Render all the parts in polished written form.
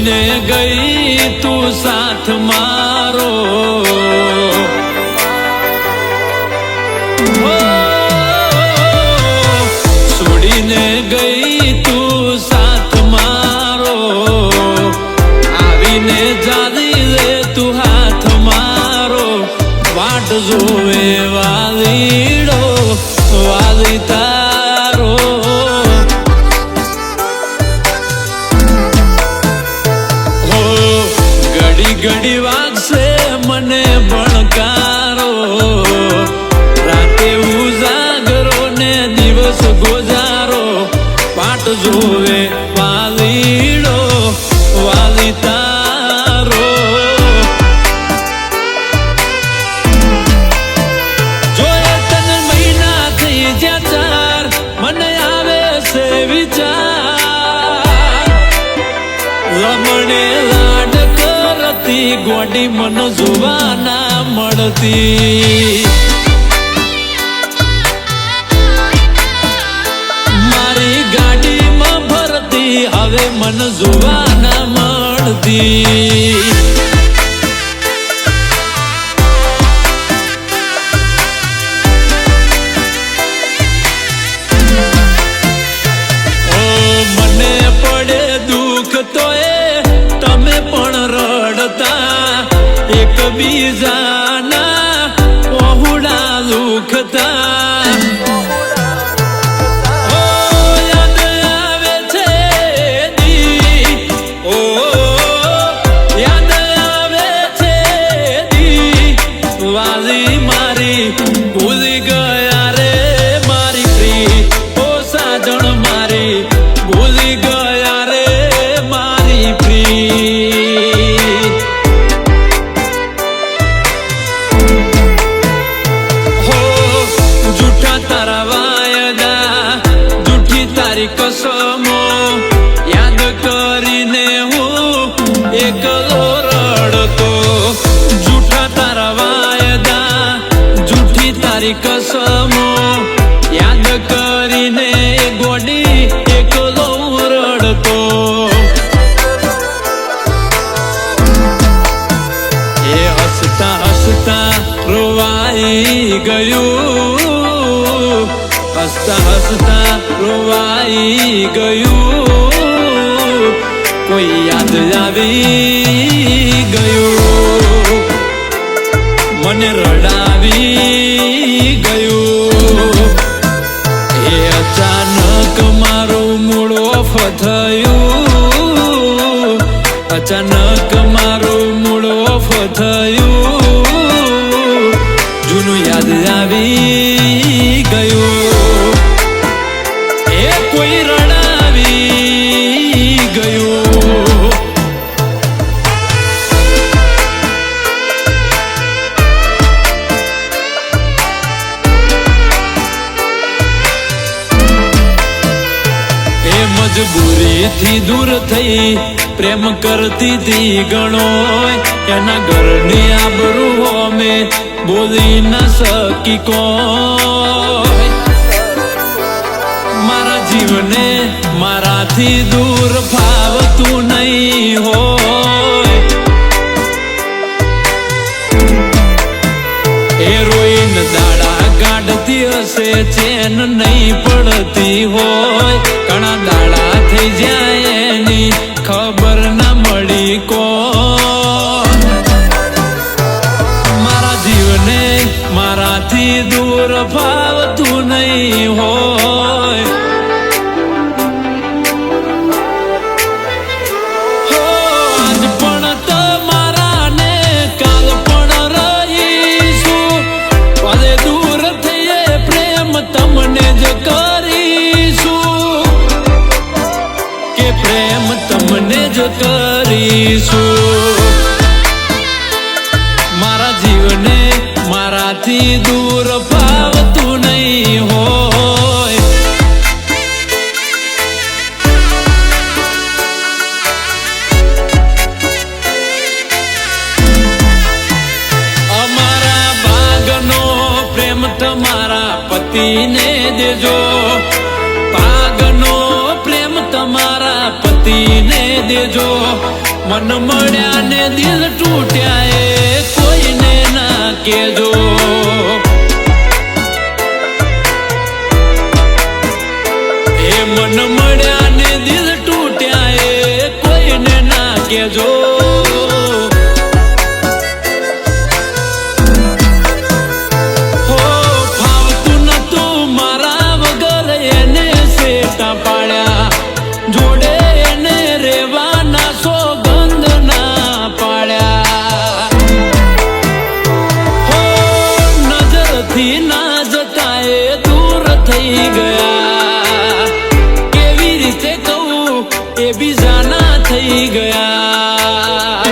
છોડીને ગઈ તું સાથ મારો, છોડીને ગઈ તું સાથ મારો, આવીને જાદી લે તું હાથ મારો, વાટ જોવે વાલીડો વાલી તારો. ઘડી વાગશે મને ભણકારો, રાતે ઉજાગરો ને દિવસ ગોજારો, પાટ જોવે વાલીડો વાલી તારો. જોયે તને મહિના થઈ જ્યાં ચાર, મને આવે છે વિચાર, લમણે લાડ ગોડી મન જોવા ના મળતી, મારી ગાડીમાં ભરતી હવે મન જોવા ના મળતી. મને પડે દુઃખ તો તમે પણ રડતા, એકબીજાના પહોળા લુખતા. યાદ આવે છે દી, ઓ યાદ આવે છે દી, વાલી મારી ભૂલી ગયા રે મારી પ્રી, ઓ સાજણ મારી ભૂલી ગયા રે મારી પ્રી. કસમો યાદ કરીને હું એકલો રડતો, જૂઠા તારા વાયદા જૂઠી તારી કસમો યાદ કરીને ગોડી એકલો રડતો. એ હસતા હસતા રોવાઈ ગયું, હસતા હસતા રોવાઈ ગયું, કોઈ યાદ આવી ગયું, મને રડાવી ગયું. એ અચાનક મારું મૂળ ઓફ થયું, અચાનક મારું મૂળ ઓફ થયું, જૂનું યાદ આવી ગયું, એ કોઈ રડાવી ગયું. એ મજબૂરીથી દૂર થઈ પ્રેમ કરતી હતી ગણો, એના ઘરની આબરૂ અમે બોલી ન શકી કોઈ. મારા જીવને મારાથી દૂર ફાવતું નહીં હોય, એ રોઈને દાડા કાઢતી હશે ચેન નહીં પડતી હોય, ઘણા દાડા થઈ જાય એની ખબર ના મળી કોઈ. મારા જીવને મારાથી દૂર ફાવતું નહીં હોય, આજ પણ તમારા ને કાલ પણ રહીશું, ભલે દૂર થઈએ પ્રેમ તમને જ કરીશું, કે પ્રેમ તમને જ કરીશું. મારા જીવને મારાથી દૂર ફાવતું નહીં હોય, અમારા ભાગનો પ્રેમ તમારા પતિને દેજો, ભાગનો પ્રેમ તમારા પતિ કરીને દેજો. મન મળ્યા ને દિલ તૂટ્યા એ કોઈને ના કેજો. એ મન મળ્યા ને દિલ તૂટ્યા એ કોઈને ના કેજો. હો ફાવતું નતું મારા વગર એને સેટા પાડ્યા. જોડે એને રેવાના સોગંદ ના પાડ્યા. હો નજરથી ના જતા એ દૂર થઈ ગયા. કેવી રીતે કહું એ બીજાના થઈ ગયા.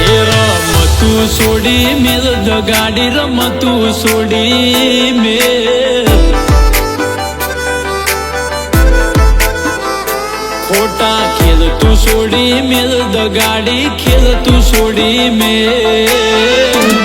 એ રમતું છોડી મેલ ગાડી રમતું છોડી મેલ. ખોટા ખેલતું છોડી મેલ ગાડી ખેલતું છોડી મેલ.